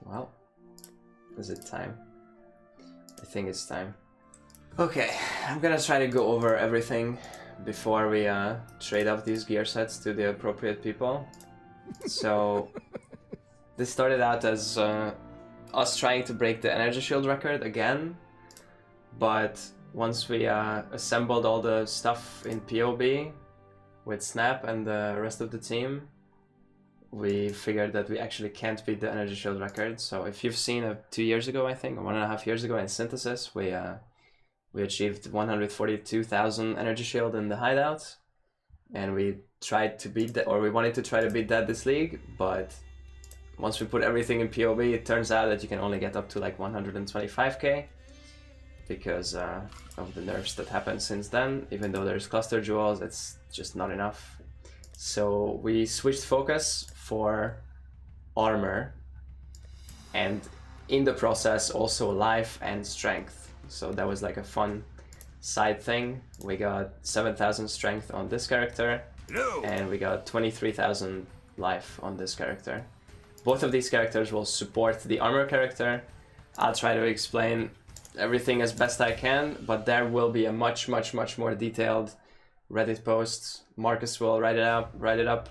Well, is it time? I think it's time. Okay, I'm gonna try to go over everything before we trade up these gear sets to the appropriate people. So this started out as us trying to break the energy shield record again, but once we assembled all the stuff in POB with Snap and the rest of the team, we figured that we actually can't beat the energy shield record. So if you've seen 2 years ago, I think, or 1.5 years ago in Synthesis, we achieved 142,000 energy shield in the hideout, and we tried to beat that, or we wanted to try to beat that this league, but once we put everything in POB, it turns out that you can only get up to like 125k because of the nerfs that happened since then. Even though there's cluster jewels, it's just not enough. So we switched focus for armor, and in the process also life and strength. So that was like a fun side thing. We got 7,000 strength on this character, and we got 23,000 life on this character. Both of these characters will support the armor character. I'll try to explain everything as best I can, but there will be a much more detailed Reddit post. Marcus will write it up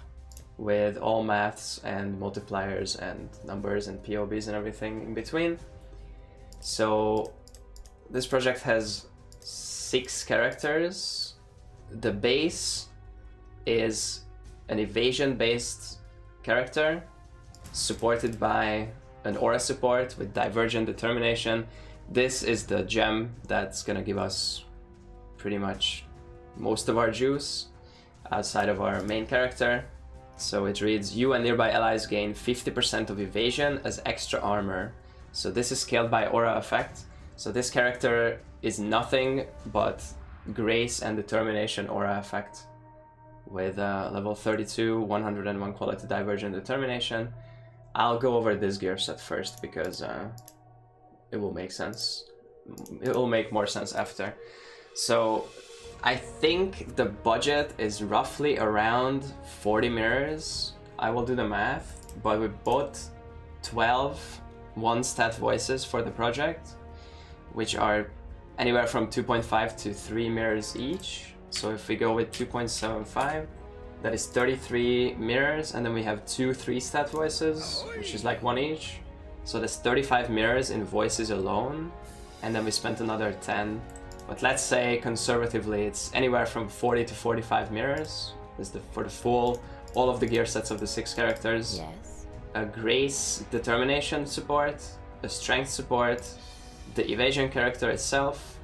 with all maths and multipliers and numbers and POBs and everything in between. So this project has 6 characters. The base is an evasion based character supported by an aura support with divergent determination. This is the gem that's gonna give us pretty much most of our juice outside of our main character. So it reads, you and nearby allies gain 50% of evasion as extra armor. So this is scaled by aura effect. So this character is nothing but grace and determination aura effect with level 32, 101 quality divergent determination. I'll go over this gear set first because it will make sense. It will make more sense after. So I think the budget is roughly around 40 mirrors. I will do the math, but we bought 12 one-stat voices for the project, which are anywhere from 2.5 to 3 mirrors each. So if we go with 2.75, that is 33 mirrors, and then we have 2 3-stat voices, which is like 1 each. So there's 35 mirrors in voices alone, and then we spent another 10. But let's say conservatively it's anywhere from 40 to 45 mirrors for the full, all of the gear sets of the 6 characters. Yes. A grace determination support, a strength support, the evasion character itself,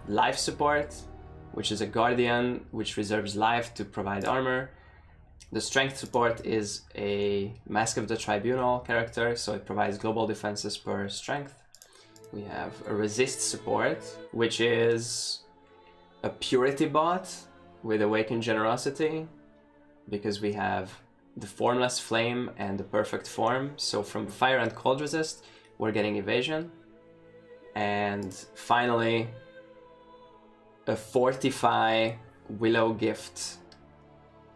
life support, which is a guardian which reserves life to provide armor. The strength support is a Mask of the Tribunal character, so it provides global defenses per strength. We have a resist support, which is a purity bot with awakened generosity, because we have the formless flame and the perfect form. So from fire and cold resist, we're getting evasion. And finally, a Fortify Willow Gift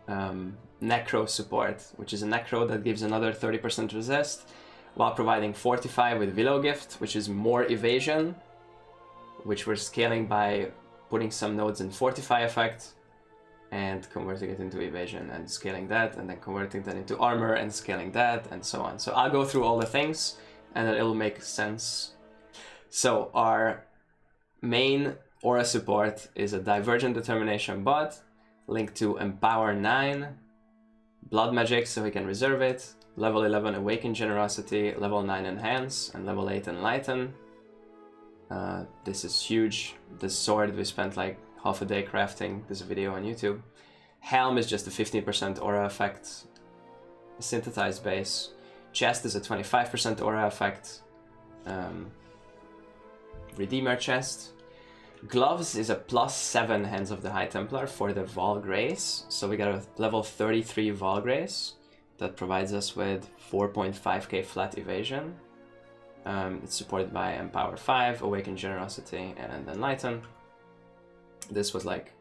Necro support, which is a Necro that gives another 30% resist, while providing Fortify with Willow Gift, which is more evasion, which we're scaling by putting some nodes in Fortify effect and converting it into evasion and scaling that, and then converting that into armor and scaling that, and so on. So I'll go through all the things and then it'll make sense. So our main aura support is a Divergent Determination bot linked to Empower 9, Blood Magic so he can reserve it, level 11 Awaken Generosity, level 9 Enhance, and level 8 Enlighten. This is huge. The sword, we spent like half a day crafting this video on YouTube. Helm is just a 15% aura effect, a synthesized base. Chest is a 25% aura effect. Redeemer chest. Gloves is a +7 Hands of the High Templar for the Vol Grace. So we got a level 33 Vol Grace that provides us with 4.5k flat evasion. It's supported by Empower 5, Awaken Generosity, and Enlighten. This was like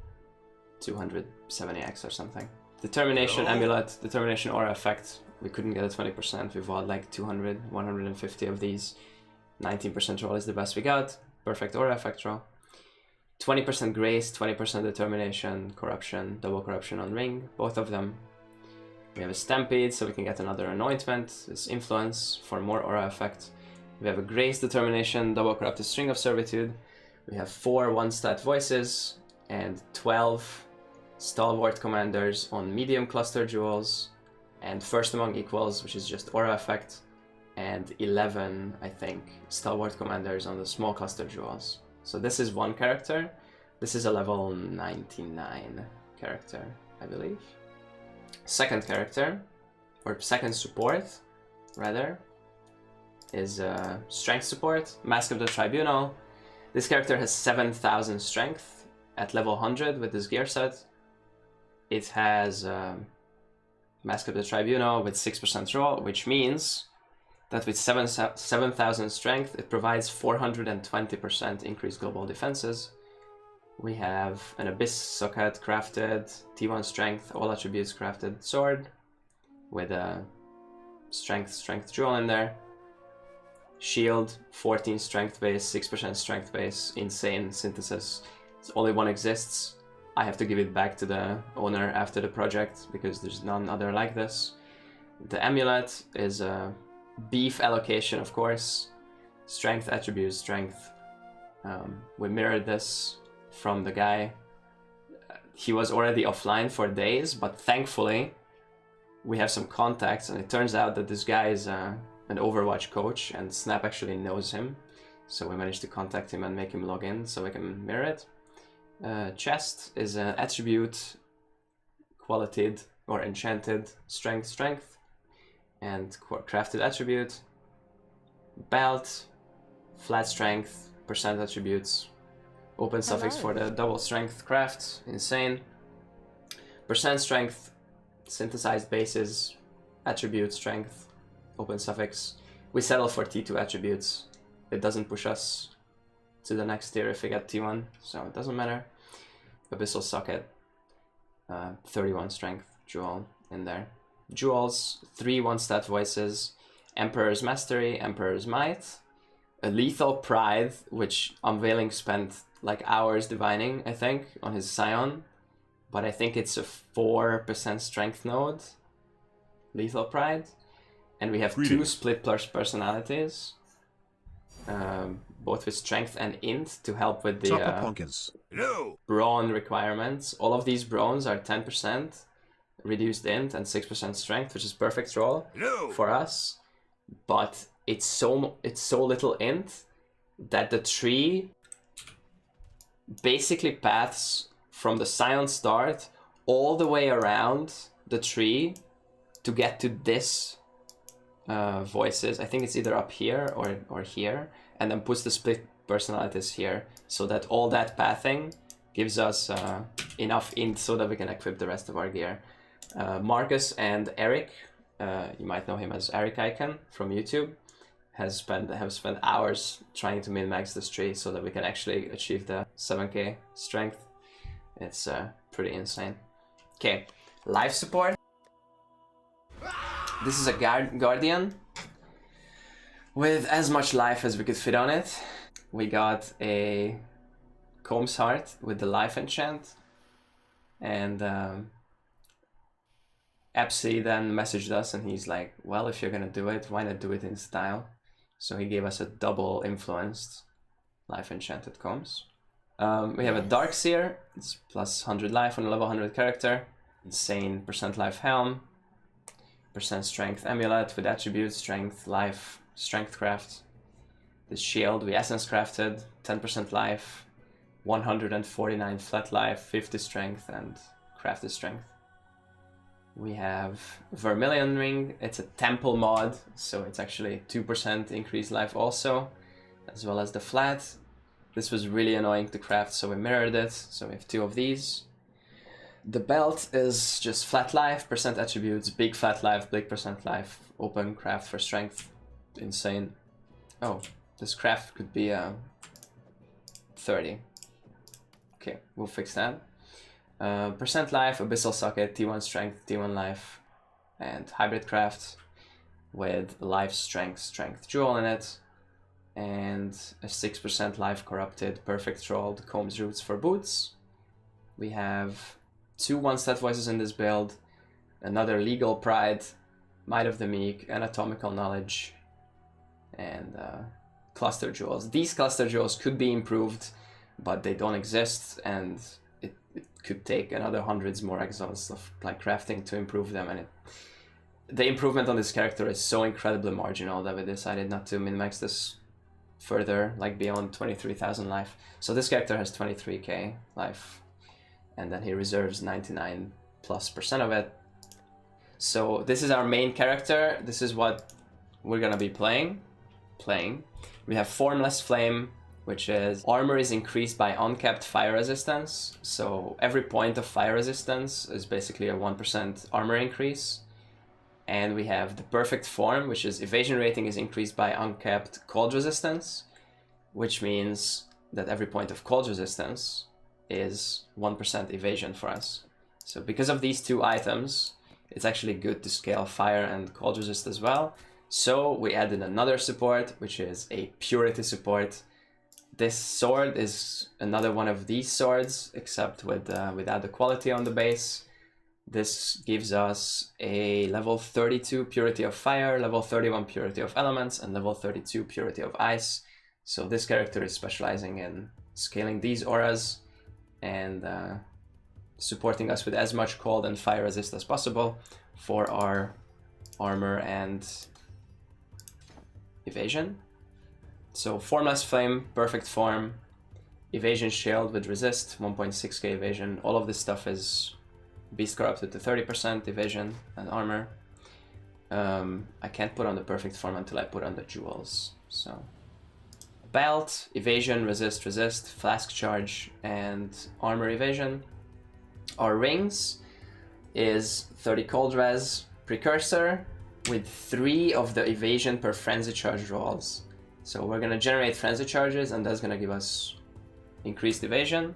270x or something. Determination Amulet, Determination Aura effect We couldn't get a 20%. We bought like 200, 150 of these. 19% roll is the best we got. Perfect aura effect roll. 20% grace, 20% determination, corruption, double corruption on ring, both of them. We have a stampede, so we can get another anointment. This influence for more aura effect. We have a grace, determination, double corrupted string of servitude. We have 4 1-stat voices and 12 stalwart commanders on medium cluster jewels, and first among equals, which is just aura effect, and 11, I think, stalwart commanders on the small cluster jewels. So this is one character. This is a level 99 character, I believe. Second character, or second support, rather, is strength support, Mask of the Tribunal. This character has 7,000 strength at level 100 with this gear set. It has Mask of the Tribunal with 6% roll, which means that with 7,000 strength, it provides 420% increased global defenses. We have an Abyss Socket crafted, T1 strength, all attributes crafted sword with a strength jewel in there. Shield, 14 strength base, 6% strength base, insane synthesis. Only one exists. I have to give it back to the owner after the project because there's none other like this. The amulet is a beef allocation, of course. Strength attributes, strength. We mirrored this from the guy. He was already offline for days, but thankfully we have some contacts, and it turns out that this guy is an Overwatch coach, and Snap actually knows him. So we managed to contact him and make him log in so we can mirror it. Chest is an attribute, qualited or enchanted strength, and crafted attribute. Belt, flat strength, percent attributes. Open suffix for the double strength craft, insane. Percent strength, synthesized bases, attribute strength, open suffix. We settle for T2 attributes. It doesn't push us to the next tier if we get T1, so it doesn't matter. Abyssal Socket, 31 strength jewel in there. Jewels, 3 1-stat voices, Emperor's Mastery, Emperor's Might, a Lethal Pride, which Unveiling spent like hours divining, I think, on his Scion, but I think it's a 4% strength node, Lethal Pride, and we have 2 split plus personalities, both with strength and int to help with the brawn requirements. All of these brawns are 10% reduced int and 6% strength, which is perfect roll for us, but it's so little int that the tree basically paths from the Scion start all the way around the tree to get to this voices. I think it's either up here or here, and then puts the split personalities here, so that all that pathing gives us enough int so that we can equip the rest of our gear. Marcus and Eric, you might know him as Eric Icon from YouTube, have spent hours trying to min-max this tree so that we can actually achieve the 7k strength. It's pretty insane. Okay, life support. This is a Guardian with as much life as we could fit on it. We got a Combs Heart with the life enchant, and Epsi then messaged us and he's like, well, if you're gonna do it, why not do it in style? So he gave us a double influenced life enchanted Combs. We have a Darkseer, it's plus 100 life on a level 100 character. Insane percent life helm, percent strength amulet with attributes, strength, life, strength craft. This shield we essence crafted, 10% life, 149 flat life, 50 strength, and crafted strength. We have Vermilion Ring, it's a temple mod, so it's actually 2% increased life also, as well as the flat. This was really annoying to craft, so we mirrored it, so we have 2 of these. The belt is just flat life, percent attributes, big flat life, big percent life, open craft for strength, insane. Oh, this craft could be 30. Okay, we'll fix that. Percent life, Abyssal Socket, T1 strength, T1 life, and hybrid craft with life strength jewel in it, and a 6% life corrupted perfect rolled combs roots for boots. We have 2 1-stat voices in this build, another legal pride, might of the meek, and atomical knowledge, and cluster jewels. These cluster jewels could be improved, but they don't exist, and it could take another hundreds more exils of like crafting to improve them, and the improvement on this character is so incredibly marginal that we decided not to min-max this further, like beyond 23,000 life. So this character has 23k life, and then he reserves 99+% of it. So this is our main character. This is what we're gonna be playing. We have Formless Flame, which is armor is increased by uncapped fire resistance. So every point of fire resistance is basically a 1% armor increase. And we have the Perfect Form, which is evasion rating is increased by uncapped cold resistance, which means that every point of cold resistance is 1% evasion for us. So because of these 2 items, it's actually good to scale fire and cold resist as well. So we added another support, which is a purity support. This sword is another one of these swords, except without the quality on the base. This gives us a level 32 purity of fire, level 31 purity of elements, and level 32 purity of ice. So this character is specializing in scaling these auras and supporting us with as much cold and fire resist as possible for our armor and evasion. So Formless Flame, Perfect Form, Evasion Shield with resist, 1.6k evasion. All of this stuff is Beast Corrupted to 30% evasion and armor. I can't put on the Perfect Form until I put on the jewels. So belt, evasion, resist, flask charge, and armor evasion. Our rings is 30 cold res precursor with 3 of the evasion per frenzy charge rolls. So we're gonna generate frenzy charges, and that's gonna give us increased evasion.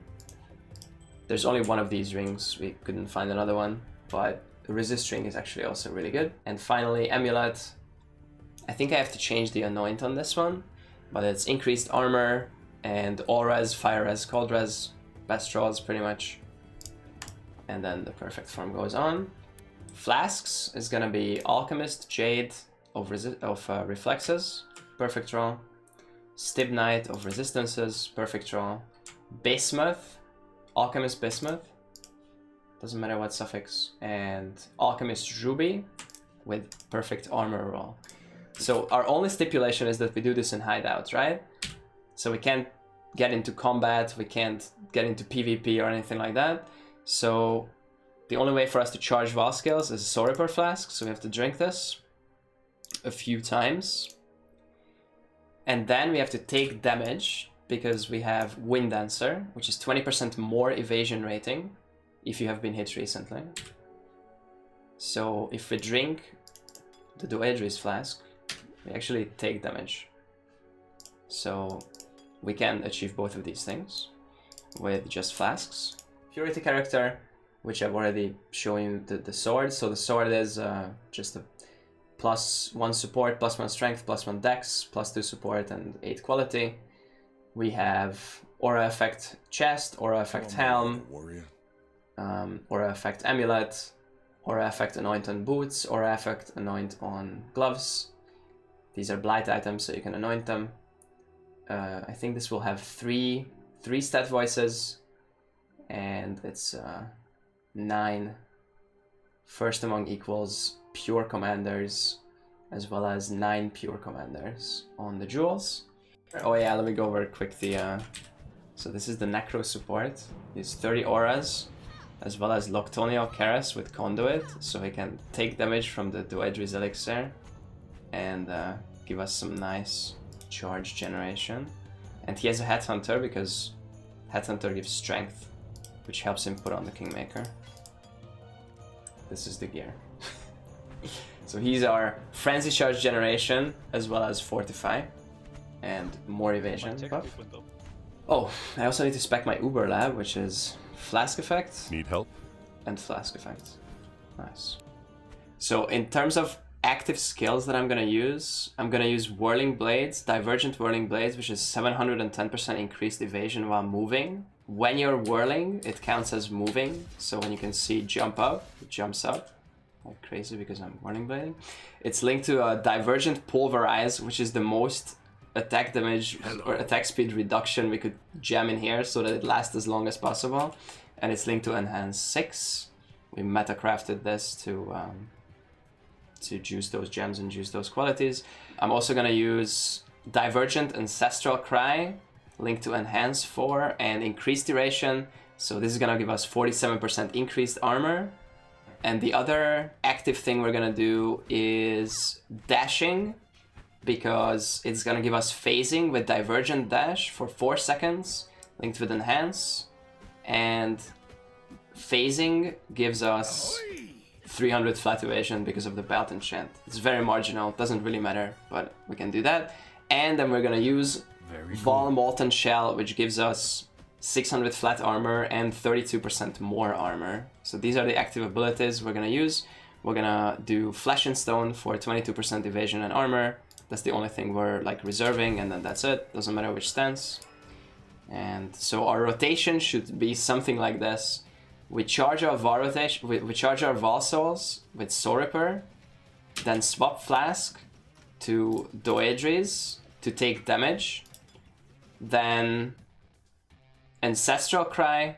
There's only one of these rings, we couldn't find another one, but the resist ring is actually also really good. And finally, amulet. I think I have to change the anoint on this one, but it's increased armor and all res, fire res, cold res, best rolls pretty much. And then the Perfect Form goes on. Flasks is gonna be Alchemist, Jade of Reflexes, perfect roll. Stibnite of Resistances, perfect roll. Bismuth, Alchemist Bismuth, doesn't matter what suffix, and Alchemist Ruby with perfect armor roll. So our only stipulation is that we do this in hideouts, right? So we can't get into combat, we can't get into PvP or anything like that. So the only way for us to charge Val skills is a Soul Reaper Flask, so we have to drink this a few times. And then we have to take damage, because we have Wind Dancer, which is 20% more evasion rating if you have been hit recently. So if we drink the Doedri's Flask, we actually take damage. So we can achieve both of these things with just flasks. Purity character, which I've already shown you the sword. So the sword is just a +1 support, +1 strength, +1 dex, +2 support, and 8 quality. We have Aura Effect Chest, Aura Effect Helm, Aura Effect Amulet, Aura Effect Anoint on Boots, Aura Effect Anoint on Gloves. These are blight items, so you can anoint them. I think this will have three stat voices, and it's 9 first among equals pure commanders, as well as 9 pure commanders on the jewels. Oh yeah, let me go over quick the... So this is the Necro support. It's 30 auras, as well as Loctonio Keras with Conduit, so he can take damage from the Doedri's Elixir and give us some nice charge generation. And he has a Headhunter, because Headhunter gives strength, which helps him put on the Kingmaker. This is the gear. So he's our Frenzy Charge generation, as well as Fortify, and more evasion buff. Oh, I also need to spec my Uber Lab, which is Flask Effect. Need help? And Flask Effect. Nice. So in terms of active skills that I'm gonna use Whirling Blades, Divergent Whirling Blades, which is 710% increased evasion while moving. When you're whirling, it counts as moving. So when you can see jump up, it jumps up like crazy because I'm Whirling Blading. It's linked to a Divergent Pulverize, which is the most attack damage or attack speed reduction we could jam in here so that it lasts as long as possible. And it's linked to Enhance 6. We meta-crafted this to juice those gems and juice those qualities. I'm also gonna use Divergent Ancestral Cry, linked to Enhance 4 and Increased Duration. So this is gonna give us 47% increased armor. And the other active thing we're gonna do is Dashing, because it's gonna give us phasing with Divergent Dash for 4 seconds, linked with Enhance. And phasing gives us 300 flat evasion because of the belt enchant. It's very marginal, doesn't really matter, but we can do that. And then we're gonna use Vol Molten Shell, which gives us 600 flat armor and 32% more armor. So these are the active abilities we're gonna use. We're gonna do Flesh and Stone for 22% evasion and armor. That's the only thing we're like reserving, and then that's it. Doesn't matter which stance. And so our rotation should be something like this. We charge our Vol rotation, we charge our Vol Souls with Soul Ripper, then swap Flask to Doedries to take damage, then Ancestral Cry,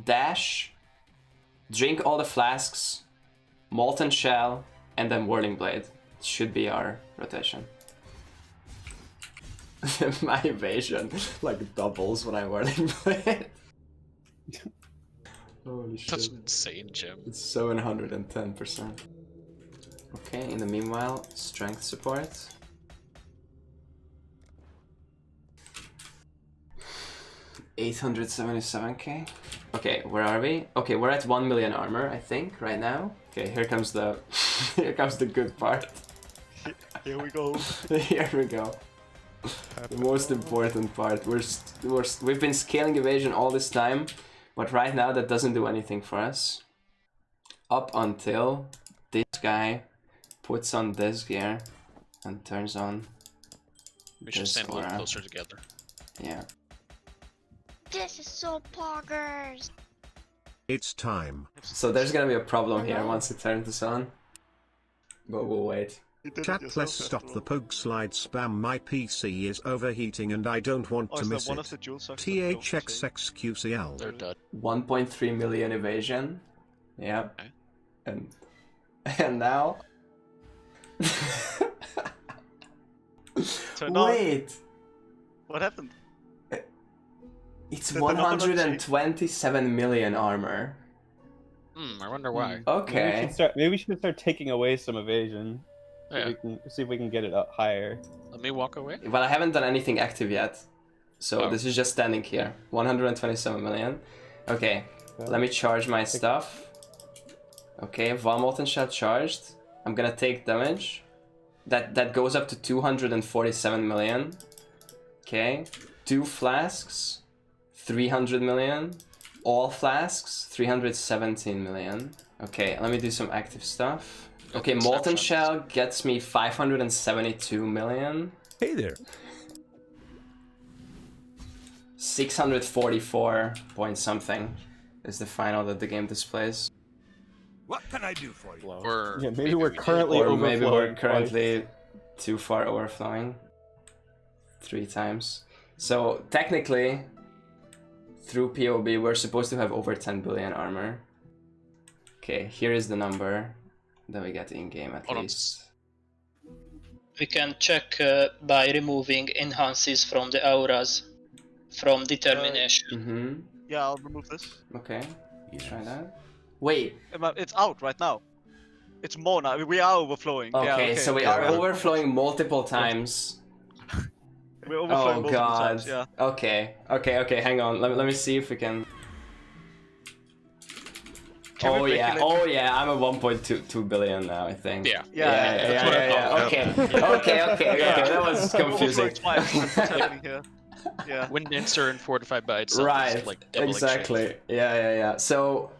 Dash, drink all the flasks, Molten Shell, and then Whirling Blade. Should be our rotation. My evasion like doubles when I Whirling Blade. Holy shit. Such an insane gem. It's 710%. Okay, in the meanwhile, strength support. $877k. Okay, where are we? Okay, we're at 1 million armor, I think, right now. Okay, here comes the here comes the good part. Here we go. Here we go. The most important part. We've been scaling evasion all this time, but right now that doesn't do anything for us. Up until this guy puts on this gear and turns on. We should stand a little closer together. Yeah. This is so poggers. It's time. So there's gonna be a problem here once it turns this on. But we'll wait. Chat, let's stop the poke slide spam. My PC is overheating and I don't want to miss it. THXXQCL. They're dead. 1.3 million evasion. Yeah. Okay. And now. Wait. What happened? It's 127 million armor. I wonder why. Okay. Maybe we should start taking away some evasion. Yeah. We can see if we can get it up higher. Let me walk away. Well, I haven't done anything active yet. So Oh. this is just standing here. 127 million. Okay. Let me charge my stuff. Okay, Vol Molten Shell charged. I'm gonna take damage. That goes up to 247 million. Okay. 2 flasks. 300 million. All flasks. 317 million. Okay, let me do some active stuff. Okay, Molten Shell gets me 572 million. Hey there. 644 point something is the final that the game displays. What can I do for you? Or Yeah, maybe we're we currently Or overflowing. maybe we're twice. currently too far overflowing. 3 times. So technically, through POB, we're supposed to have over 10 billion armor. Okay, here is the number that we get in game at Hold on. least. We can check by removing enhances from the auras from determination. Mm-hmm. Yeah, I'll remove this. Okay, try that. Wait, It's out right now. It's more now. We are overflowing. okay, Yeah, okay. so we Yeah, are yeah. overflowing multiple times. We're overflowing Oh multiple god. times, yeah. Okay, hang on. Let me see if we can. Can we Oh break yeah, it? oh yeah, I'm at 1.22 billion now, I think. Yeah. Yeah. Okay. That was confusing. Overflowing twice. What's happening here? Yeah. Wind Dancer and Fortify by itself Right, is like doubling exactly. shit. Yeah. So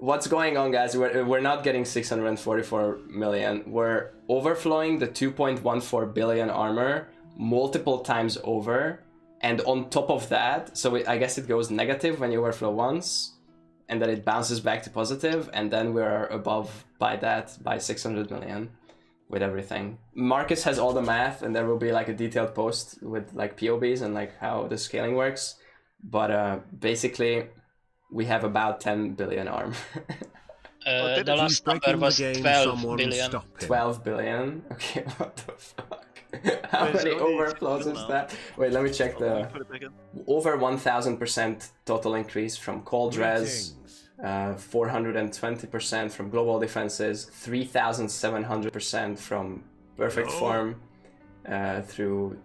what's going on, guys? We're not getting 644 million. We're overflowing the 2.14 billion armor multiple times over, and on top of that, so I guess it goes negative when you overflow once, and then it bounces back to positive, and then we're above by that by 600 million with everything. Marcus has all the math, and there will be like a detailed post with like POBs and like how the scaling works. But basically, we have about 10 billion armor. The last number was 12 billion. 12 billion? Okay, what the fuck? How many overflows is that? Wait, let me check the... Over 1000% total increase from cold res, 420% from global defenses, 3700% from perfect form through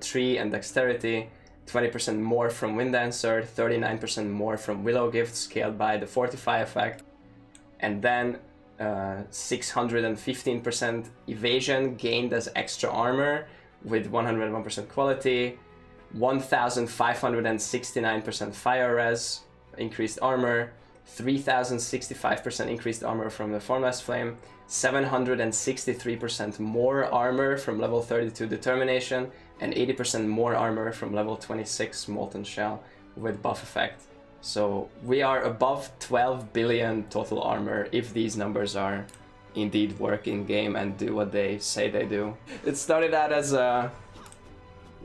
tree and dexterity, 20% more from Wind Dancer, 39% more from Willow Gift scaled by the Fortify effect, and then 615% evasion gained as extra armor with 101% quality, 1569% fire res increased armor, 3065% increased armor from the Formless Flame, 763% more armor from level 32 Determination, and 80% more armor from level 26 Molten Shell with buff effect. So we are above 12 billion total armor if these numbers are indeed work in game and do what they say they do. It started out as a...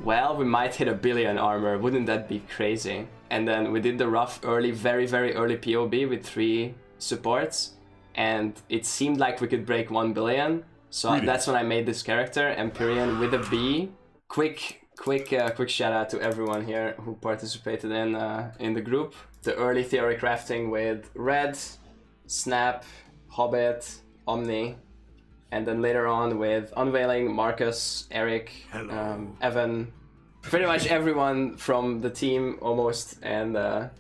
well, we might hit 1 billion armor, wouldn't that be crazy? And then we did the rough early, very early POB with 3 supports, and it seemed like we could break 1 billion. So that's when I made this character, Empyrean with a B. Quick shout out to everyone here who participated in the group. The early theory crafting with Red, Snap, Hobbit, Omni, and then later on with Unveiling, Marcus, Eric, Evan, pretty much everyone from the team almost, and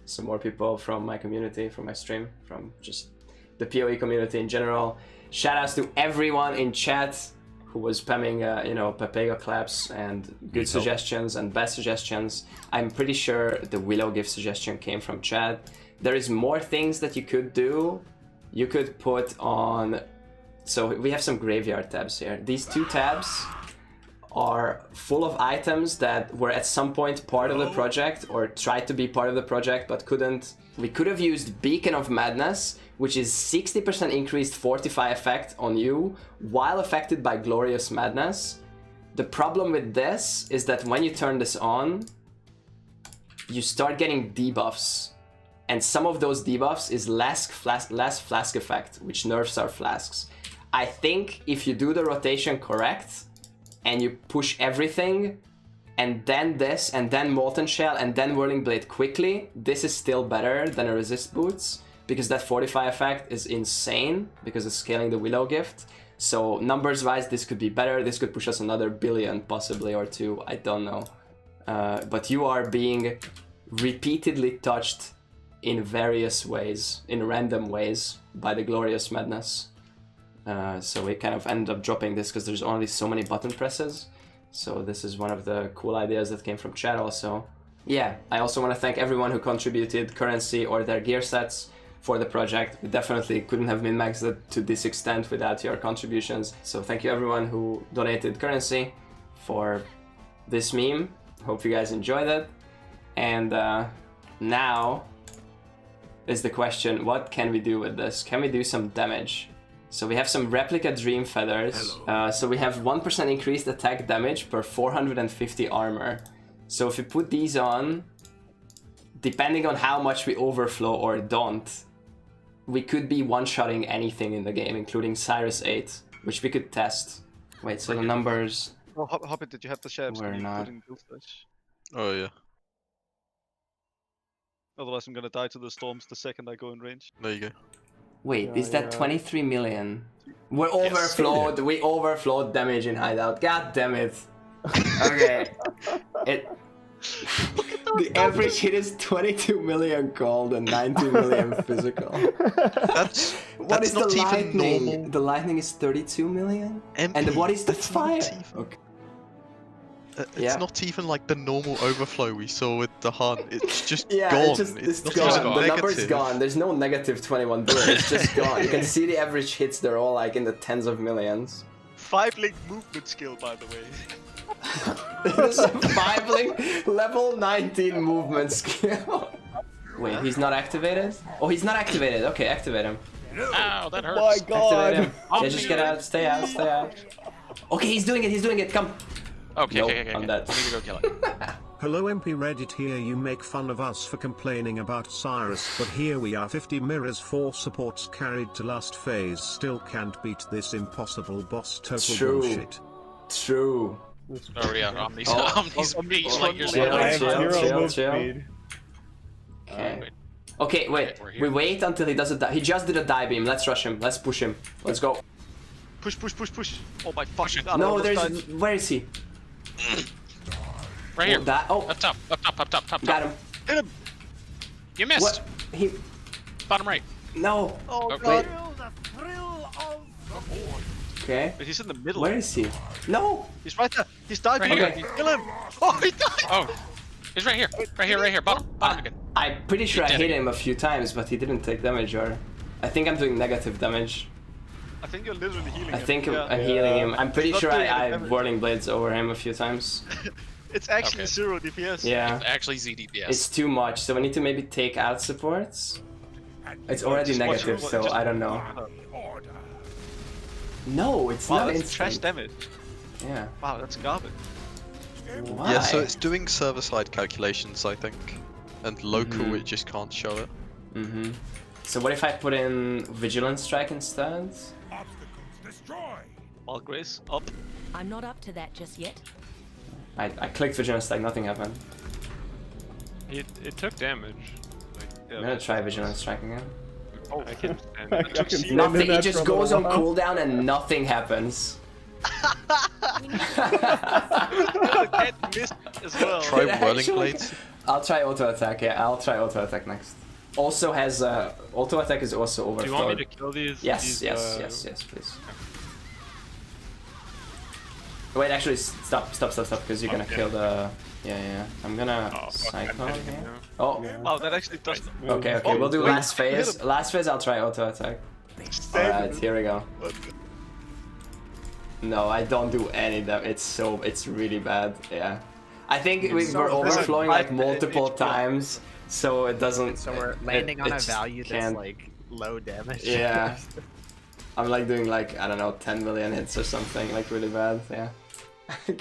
some more people from my community, from my stream, from just the PoE community in general. Shoutouts to everyone in chat who was spamming, Pepega claps and good suggestions and bad suggestions. I'm pretty sure the Willow Gift suggestion came from chat. There is more things that you could do. You could put on... So we have some graveyard tabs here. These 2 tabs are full of items that were at some point part of the project or tried to be part of the project but couldn't. We could have used Beacon of Madness, which is 60% increased Fortify effect on you while affected by Glorious Madness. The problem with this is that when you turn this on, you start getting debuffs. And some of those debuffs is less flask effect, which nerfs our flasks. I think if you do the rotation correct, and you push everything, and then this, and then Molten Shell, and then Whirling Blade quickly, this is still better than a Resist Boots, because that Fortify effect is insane, because it's scaling the Willow Gift. So numbers-wise, this could be better. This could push us another billion, possibly, or 2, I don't know. But you are being repeatedly touched in various ways, in random ways, by the Glorious Madness. So we kind of ended up dropping this because there's only so many button presses. So this is one of the cool ideas that came from chat also. Yeah, I also want to thank everyone who contributed currency or their gear sets for the project. We definitely couldn't have min-maxed it to this extent without your contributions. So thank you everyone who donated currency for this meme. Hope you guys enjoyed it. And now is the question, what can we do with this? Can we do some damage? So we have some Replica Dreamfeathers. So we have 1% increased attack damage per 450 armor. So if we put these on, depending on how much we overflow or don't, we could be one-shotting anything in the game, including Cyrus 8, which we could test. Wait, so the numbers... Oh, Hobbit, did you have the shapes? We're not. Oh, yeah. Otherwise I'm gonna die to the storms the second I go in range. There you go. Wait, is that 23 million? We're overflowed. We overflowed damage in hideout. God damn it. Okay. The average hit is 22 million cold and 90 million physical. That's What is not the even lightning? normal. The lightning is 32 million? MP, And what is the that's not fire? even- Okay. It's not even like the normal overflow we saw with the Hun. It's just Yeah, gone. it's not gone. even The number's negative. gone. There's no negative 21 billion. It's just gone. You can see the average hits. They're all like in the tens of millions. 5-link movement skill, by the way. There's a 5-link level 19 movement skill. Wait, he's not activated? Oh, he's not activated. Okay, activate him. Ow, that Oh hurts. my god! Activate him. Yeah, just get out. Stay out. Stay out. Okay, he's doing it. He's doing it. Come. Okay, Nope, okay. I'm dead. I need to go kill it. Hello MP Reddit here. You make fun of us for complaining about Cyrus, but here we are 50 mirrors, 4 supports carried to last phase, still can't beat this impossible boss. Total True. bullshit. True. Oh yeah, Omni's Oh. Omni's beat like you're Chill, I have chill, 0 chill, move chill. speed. Okay. wait. Okay, wait. we're here. We wait until he does a die. He just did a die beam. Let's rush him. Let's push him. Let's go. Push, push, push, push. Oh my fucking god. I No, almost there's. died. Where is he? Right here. Oh, that. Oh, Up top. got him. Hit him! You missed. What? He. Bottom right. No. Oh Oh, god. Okay. Wait, he's in the middle. Where is he? No. He's right there. He's diving. Right here. Kill him! Oh, he died! Oh, he's right here. Right here. Bottom again. I'm pretty sure I did hit it. him a few times, but he didn't take damage, or I think I'm doing negative damage. I think you're literally healing I him. think Yeah. I'm healing him. I'm pretty Not sure doing any I damage. whirling blades over him a few times. It's actually Okay. 0 DPS. Yeah. Actually, ZDPS. It's too much, so we need to maybe take out supports. It's already Just watch negative, it. so Just- I don't know. No, it's Wow, not that's instant. trash damage. Yeah. Wow, that's garbage. Why? Yeah, so it's doing server-side calculations, I think. And local, Mhm. it just can't show it. Mm-hmm. So what if I put in Vigilance Strike instead? All grace up. I'm not up to that just yet. I clicked Vigilance Strike, nothing happened. It took damage. I'm gonna try Vigilance Strike again. Oh, I can stand I it. can stand Nothing, in it that just for a goes on little while. cooldown and nothing happens. Get missed as well. Try It whirling actually- blades. I'll try auto attack. Yeah, I'll try auto attack next. Also has auto attack is also Do overflowed. you want me to kill these? Yes, these, yes, please. Wait, actually, stop, because you're gonna Okay. kill the. Yeah. I'm gonna Oh, fuck, I'm cycle hitting here. him now. Oh, Wow, that actually does. okay, Oh, we'll do wait, last phase. hit him. Last phase, I'll try auto attack. Alright, here we go. No, I don't do any damage. It's really bad. Yeah, I think we're Listen, overflowing like I- multiple it's- times, so it doesn't. So we're landing on a just value that's can't- like low damage. Yeah. I'm like doing like, I don't know, 10 million hits or something, like really bad. Yeah.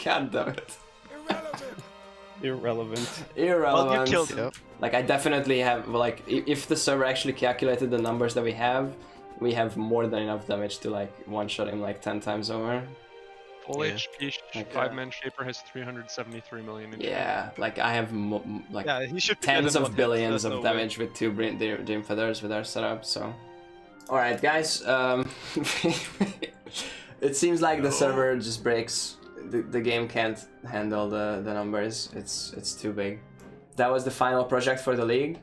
God damn it. Irrelevant. Irrelevant. Well, you killed him. Yep. Like I definitely have, like, if the server actually calculated the numbers that we have more than enough damage to like one-shot him like 10 times over. Full Yeah. HP, Like, 5-man Shaper has 373 million. HP. Yeah, like I have like Yeah, he should be tens getting of one hit, billions there's of no way. damage with 2 Dream Feathers with our setup, so... Alright guys, it seems like the server just breaks. The game can't handle the numbers, it's too big. That was the final project for the league.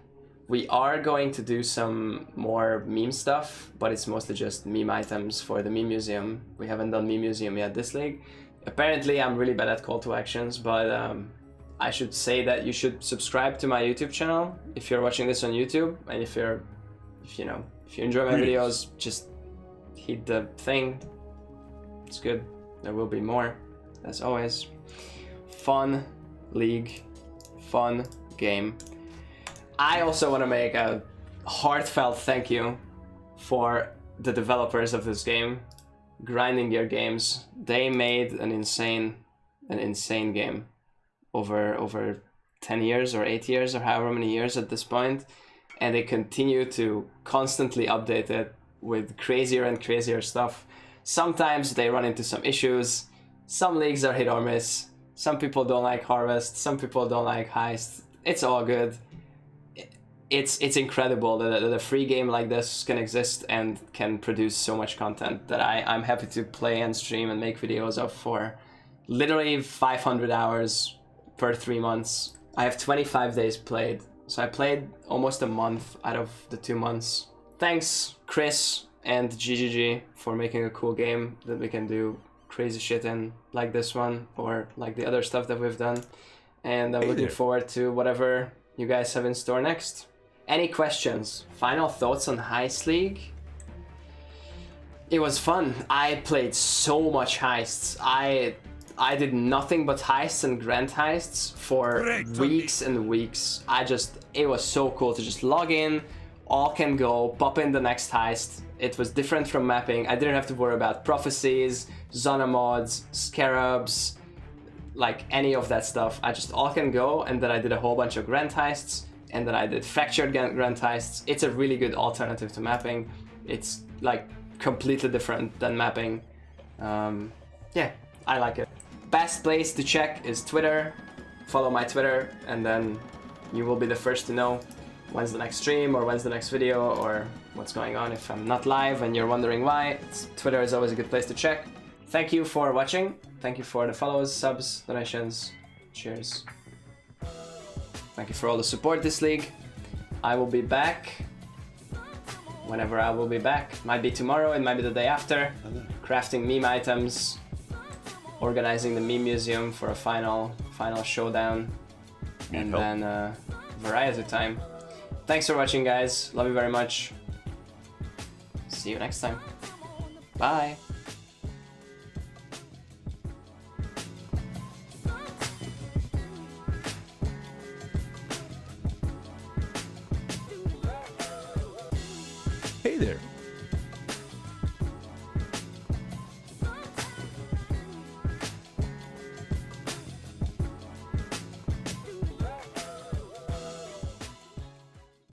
We are going to do some more meme stuff, but it's mostly just meme items for the meme museum. We haven't done meme museum yet this league. Apparently I'm really bad at call to actions, but I should say that you should subscribe to my YouTube channel if you're watching this on YouTube, and if you enjoy my videos, just hit the thing. It's good. There will be more, as always. Fun league, fun game. I also want to make a heartfelt thank you for the developers of this game, Grinding Gear Games. They made an insane game over 10 years or 8 years or however many years at this point, and they continue to constantly update it with crazier and crazier stuff. Sometimes they run into some issues. Some leagues are hit or miss. Some people don't like Harvest. Some people don't like Heist. It's all good. It's incredible that a free game like this can exist and can produce so much content that I'm happy to play and stream and make videos of for literally 500 hours per 3 months. I have 25 days played, so I played almost a month out of the 2 months. Thanks Chris and GGG for making a cool game that we can do crazy shit in, like this one, or like the other stuff that we've done. And I'm looking forward to whatever you guys have in store next. Any questions? Final thoughts on Heist League? It was fun. I played so much heists. I did nothing but heists and grand heists for weeks and weeks. It was so cool to just log in, all can go, pop in the next heist. It was different from mapping. I didn't have to worry about prophecies, Zona mods, scarabs, like any of that stuff. I just all can go, and then I did a whole bunch of grand heists, and then I did fractured grand heists. It's a really good alternative to mapping. It's like completely different than mapping. Yeah, I like it. Best place to check is Twitter. Follow my Twitter, and then you will be the first to know when's the next stream or when's the next video or what's going on. If I'm not live and you're wondering why, Twitter is always a good place to check. Thank you for watching. Thank you for the follows, subs, donations. Cheers. Thank you for all the support this league. I will be back whenever I will be back. Might be tomorrow, it might be the day after. Crafting meme items, organizing the meme museum for a final showdown, and then variety time. Thanks for watching, guys. Love you very much. See you next time. Bye. Hey there.